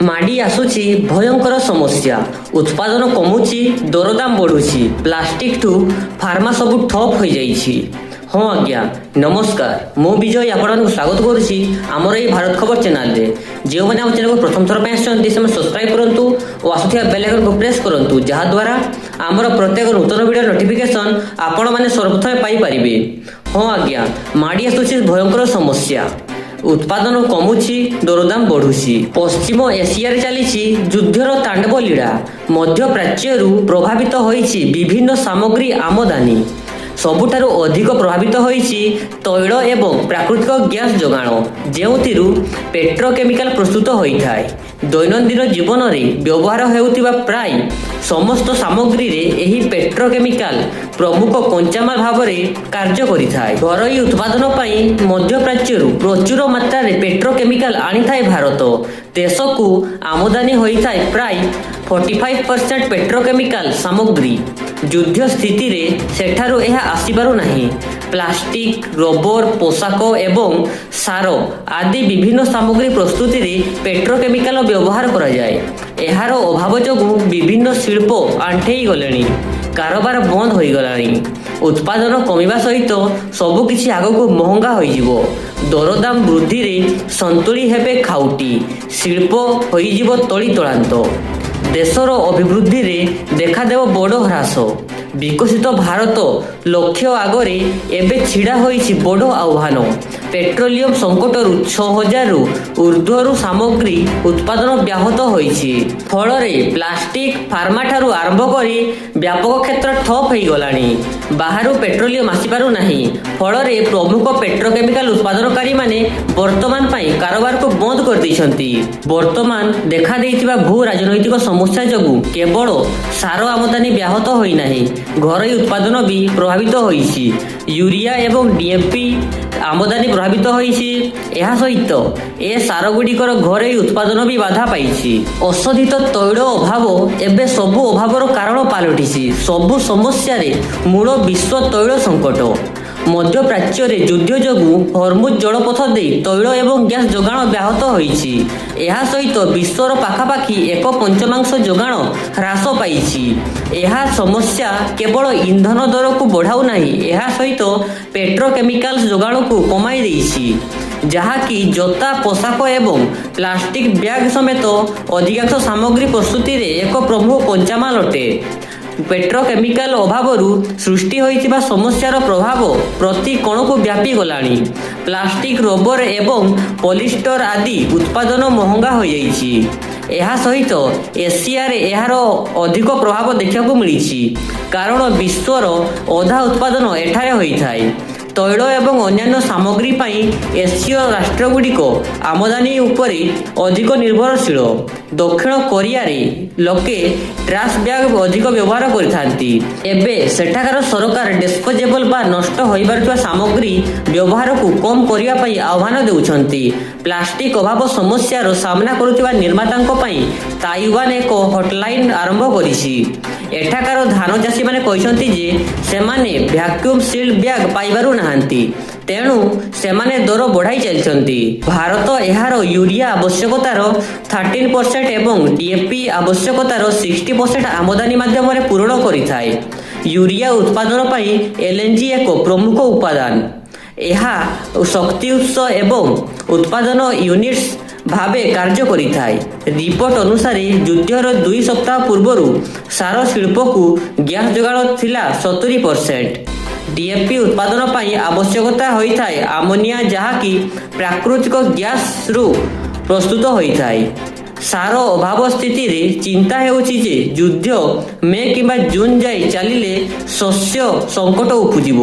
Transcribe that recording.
ମାଡ଼ି ଆସୁଛି ଭୟଙ୍କର ସମସ୍ୟା। ଉତ୍ପାଦନ କମୁଛି, ଦରଦାମ ବଢ଼ୁଛି, ପ୍ଲାଷ୍ଟିକଠୁ ଫାର୍ମା ସବୁ ଠପ୍ ହୋଇଯାଇଛି। ହଁ ଆଜ୍ଞା, ନମସ୍କାର। ମୁଁ ବିଜୟ ଆପଣମାନଙ୍କୁ ସ୍ୱାଗତ କରୁଛି ଆମର ଏଇ ଭାରତ ଖବର ଚ୍ୟାନେଲରେ। ଯେଉଁମାନେ ଆମ ଚ୍ୟାନେଲକୁ ପ୍ରଥମ ଥର ପାଇଁ ଆସିଛନ୍ତି ସେମାନେ ସବସ୍କ୍ରାଇବ୍ କରନ୍ତୁ ଓ ଆସୁଥିବା ବେଲ୍ ଆଇକନକୁ ପ୍ରେସ୍ କରନ୍ତୁ, ଯାହାଦ୍ୱାରା ଆମର ପ୍ରତ୍ୟେକ ନୂତନ ଭିଡ଼ିଓ ନୋଟିଫିକେସନ୍ ଆପଣମାନେ ସର୍ବପ୍ରଥମେ ପାଇପାରିବେ। ହଁ ଆଜ୍ଞା, ମାଡ଼ି ଆସୁଛି ଭୟଙ୍କର ସମସ୍ୟା। ଉତ୍ପାଦନ କମୁଛି, ଦରଦାମ ବଢ଼ୁଛି। ପଶ୍ଚିମ ଏସିଆରେ ଚାଲିଛି ଯୁଦ୍ଧର ତାଣ୍ଡବ ଲୀଳା। ମଧ୍ୟପ୍ରାଚ୍ୟରୁ ପ୍ରଭାବିତ ହୋଇଛି ବିଭିନ୍ନ ସାମଗ୍ରୀ ଆମଦାନୀ। ସବୁଠାରୁ ଅଧିକ ପ୍ରଭାବିତ ହୋଇଛି ତୈଳ ଏବଂ ପ୍ରାକୃତିକ ଗ୍ୟାସ୍ ଯୋଗାଣ, ଯେଉଁଥିରୁ ପେଟ୍ରୋକେମିକାଲ ପ୍ରସ୍ତୁତ ହୋଇଥାଏ। ଦୈନନ୍ଦିନ ଜୀବନରେ ବ୍ୟବହାର ହେଉଥିବା ପ୍ରାୟ ସମସ୍ତ ସାମଗ୍ରୀରେ ଏହି ପେଟ୍ରୋକେମିକାଲ ପ୍ରମୁଖ କଞ୍ଚାମାଲ ଭାବରେ କାର୍ଯ୍ୟ କରିଥାଏ। ଘରୋଇ ଉତ୍ପାଦନ ପାଇଁ ମଧ୍ୟପ୍ରାଚ୍ୟରୁ ପ୍ରଚୁର ମାତ୍ରାରେ ପେଟ୍ରୋକେମିକାଲ ଆଣିଥାଏ ଭାରତ। ଦେଶକୁ ଆମଦାନୀ ହୋଇଥାଏ ପ୍ରାୟ 45% ପେଟ୍ରୋକେମିକାଲ ସାମଗ୍ରୀ। ଯୁଦ୍ଧ ସ୍ଥିତିରେ ସେଠାରୁ ଏହା ଆସିପାରୁନାହିଁ। ପ୍ଲାଷ୍ଟିକ, ରବର, ପୋଷାକ ଏବଂ ସାର ଆଦି ବିଭିନ୍ନ ସାମଗ୍ରୀ ପ୍ରସ୍ତୁତିରେ ପେଟ୍ରୋକେମିକାଲ ବ୍ୟବହାର କରାଯାଏ। ଏହାର ଅଭାବ ଯୋଗୁଁ ବିଭିନ୍ନ ଶିଳ୍ପ ଆଣ୍ଠେଇ ଗଲେଣି, କାରବାର ବନ୍ଦ ହୋଇଗଲାଣି। ଉତ୍ପାଦନ କମିବା ସହିତ ସବୁକିଛି ଆଗକୁ ମହଙ୍ଗା ହୋଇଯିବ। ଦରଦାମ ବୃଦ୍ଧିରେ ସନ୍ତୁଳି ହେବେ ଖାଉଟି, ଶିଳ୍ପ ହୋଇଯିବ ତଳିତଳାନ୍ତ। ଦେଶର ଅଭିବୃଦ୍ଧିରେ ଦେଖାଦେବ ବଡ଼ ହ୍ରାସ। ବିକଶିତ ଭାରତ ଲକ୍ଷ୍ୟ ଆଗରେ ଏବେ ଛିଡ଼ା ହୋଇଛି ବଡ଼ ଆହ୍ୱାନ। ପେଟ୍ରୋଲିୟମ ସଙ୍କଟରୁ 6,000ରୁ ଉର୍ଦ୍ଧ୍ୱରୁ ସାମଗ୍ରୀ ଉତ୍ପାଦନ ବ୍ୟାହତ ହୋଇଛି। ଫଳରେ ପ୍ଲାଷ୍ଟିକ, ଫାର୍ମାଠାରୁ ଆରମ୍ଭ କରି ବ୍ୟାପକ କ୍ଷେତ୍ର ଠପ୍ ହୋଇଗଲାଣି। ବାହାରୁ ପେଟ୍ରୋଲିୟମ ଆସିପାରୁନାହିଁ। ଫଳରେ ପ୍ରମୁଖ ପେଟ୍ରୋକେମିକାଲ ଉତ୍ପାଦନକାରୀମାନେ ବର୍ତ୍ତମାନ ପାଇଁ କାରବାରକୁ ବନ୍ଦ କରିଦେଇଛନ୍ତି। ବର୍ତ୍ତମାନ ଦେଖାଦେଇଥିବା ଭୂ ରାଜନୈତିକ ସମସ୍ୟା ଯୋଗୁଁ କେବଳ ସାର ଆମଦାନୀ ବ୍ୟାହତ ହୋଇନାହିଁ, ଘରୋଇ ଉତ୍ପାଦନ ବି ପ୍ରଭାବିତ ହୋଇଛି। ୟୁରିଆ ଏବଂ ଡିଏପି ଆମଦାନୀ ପ୍ରଭାବିତ ହୋଇଛି। ଏହା ସହିତ ଏ ସାରଗୁଡ଼ିକର ଘରୋଇ ଉତ୍ପାଦନ ବି ବାଧା ପାଇଛି। ଅଶୋଧିତ ତୈଳ ଅଭାବ ଏବେ ସବୁ ଅଭାବର କାରଣ ପାଲଟିଛି। ସବୁ ସମସ୍ୟାରେ ମୂଳ ବିଶ୍ୱ ତୈଳ ସଙ୍କଟ। ମଧ୍ୟପ୍ରାଚ୍ୟରେ ଯୁଦ୍ଧ ଯୋଗୁଁ ହର୍ମୁଜ ଜଳପଥ ଦେଇ ତୈଳ ଏବଂ ଗ୍ୟାସ୍ ଯୋଗାଣ ବ୍ୟାହତ ହୋଇଛି। ଏହା ସହିତ ବିଶ୍ୱର ପାଖାପାଖି 1/5 ଯୋଗାଣ ହ୍ରାସ ପାଇଛି। ଏହା ସମସ୍ୟା କେବଳ ଇନ୍ଧନ ଦରକୁ ବଢ଼ାଉ ନାହିଁ, ଏହା ସହିତ ପେଟ୍ରୋକେମିକାଲ୍ସ ଯୋଗାଣକୁ କମାଇ ଦେଇଛି, ଯାହାକି ଜୋତା, ପୋଷାକ ଏବଂ ପ୍ଲାଷ୍ଟିକ ବ୍ୟାଗ୍ ସମେତ ଅଧିକାଂଶ ସାମଗ୍ରୀ ପ୍ରସ୍ତୁତିରେ ଏକ ପ୍ରମୁଖ କଞ୍ଚାମାଲ ଅଟେ। ପେଟ୍ରୋକେମିକାଲ ଅଭାବରୁ ସୃଷ୍ଟି ହୋଇଥିବା ସମସ୍ୟାର ପ୍ରଭାବ ପ୍ରତି କୋଣକୁ ବ୍ୟାପିଗଲାଣି। ପ୍ଲାଷ୍ଟିକ, ରବର ଏବଂ ପଲିଷ୍ଟର ଆଦି ଉତ୍ପାଦନ ମହଙ୍ଗା ହୋଇଯାଇଛି। ଏହା ସହିତ ଏସିଆରେ ଏହାର ଅଧିକ ପ୍ରଭାବ ଦେଖିବାକୁ ମିଳିଛି, କାରଣ ବିଶ୍ୱର ଅଧା ଉତ୍ପାଦନ ଏଠାରେ ହୋଇଥାଏ। ତୈଳ ଏବଂ ଅନ୍ୟାନ୍ୟ ସାମଗ୍ରୀ ପାଇଁ ଏସୀୟ ରାଷ୍ଟ୍ରଗୁଡ଼ିକ ଆମଦାନୀ ଉପରେ ଅଧିକ ନିର୍ଭରଶୀଳ। ଦକ୍ଷିଣ କୋରିଆରେ ଲୋକେ ଟ୍ରାସ୍ ବ୍ୟାଗ୍ ଅଧିକ ବ୍ୟବହାର କରିଥାନ୍ତି। ଏବେ ସେଠାକାର ସରକାର ଡିସ୍ପୋଜେବଲ ବା ନଷ୍ଟ ହୋଇପାରୁଥିବା ସାମଗ୍ରୀ ବ୍ୟବହାରକୁ କମ୍ କରିବା ପାଇଁ ଆହ୍ୱାନ ଦେଉଛନ୍ତି। ପ୍ଲାଷ୍ଟିକ ଅଭାବ ସମସ୍ୟାର ସାମ୍ନା କରୁଥିବା ନିର୍ମାତାଙ୍କ ପାଇଁ ତାଇୱାନ ଏକ ହଟଲାଇନ୍ ଆରମ୍ଭ କରିଛି। ଏଠାକାର ଧାନ ଚାଷୀମାନେ କହିଛନ୍ତି ଯେ ସେମାନେ ଭ୍ୟାକ୍ୟୁମ୍ ସିଲ୍ଡ ବ୍ୟାଗ୍ ପାଇପାରୁନାହାନ୍ତି, ତେଣୁ ସେମାନେ ଦର ବଢ଼ାଇ ଚାଲିଛନ୍ତି। ଭାରତ ଏହାର ୟୁରିଆ ଆବଶ୍ୟକତାର 13% ଏବଂ ଡିଏପି ଆବଶ୍ୟକତାର 60% ଆମଦାନୀ ମାଧ୍ୟମରେ ପୂରଣ କରିଥାଏ। ୟୁରିଆ ଉତ୍ପାଦନ ପାଇଁ ଏଲ୍ଏନ୍ଜି ଏକ ପ୍ରମୁଖ ଉପାଦାନ। ଏହା ଶକ୍ତି ଉତ୍ସ ଏବଂ ଉତ୍ପାଦନ ୟୁନିଟ୍ସ ଭାବେ କାର୍ଯ୍ୟ କରିଥାଏ। ରିପୋର୍ଟ ଅନୁସାରେ ଯୁଦ୍ଧର 2 ସପ୍ତାହ ପୂର୍ବରୁ ସାର ଶିଳ୍ପକୁ ଗ୍ୟାସ୍ ଯୋଗାଣ ଥିଲା 70%। ଡିଏପି ଉତ୍ପାଦନ ପାଇଁ ଆବଶ୍ୟକତା ହୋଇଥାଏ ଆମୋନିଆ, ଯାହାକି ପ୍ରାକୃତିକ ଗ୍ୟାସ୍ରୁ ପ୍ରସ୍ତୁତ ହୋଇଥାଏ। ସାର ଅଭାବ ସ୍ଥିତିରେ ଚିନ୍ତା ହେଉଛି ଯେ ଯୁଦ୍ଧ ମେ କିମ୍ବା ଜୁନ୍ ଯାଏ ଚାଲିଲେ ଶସ୍ୟ ସଙ୍କଟ ଉପୁଜିବ।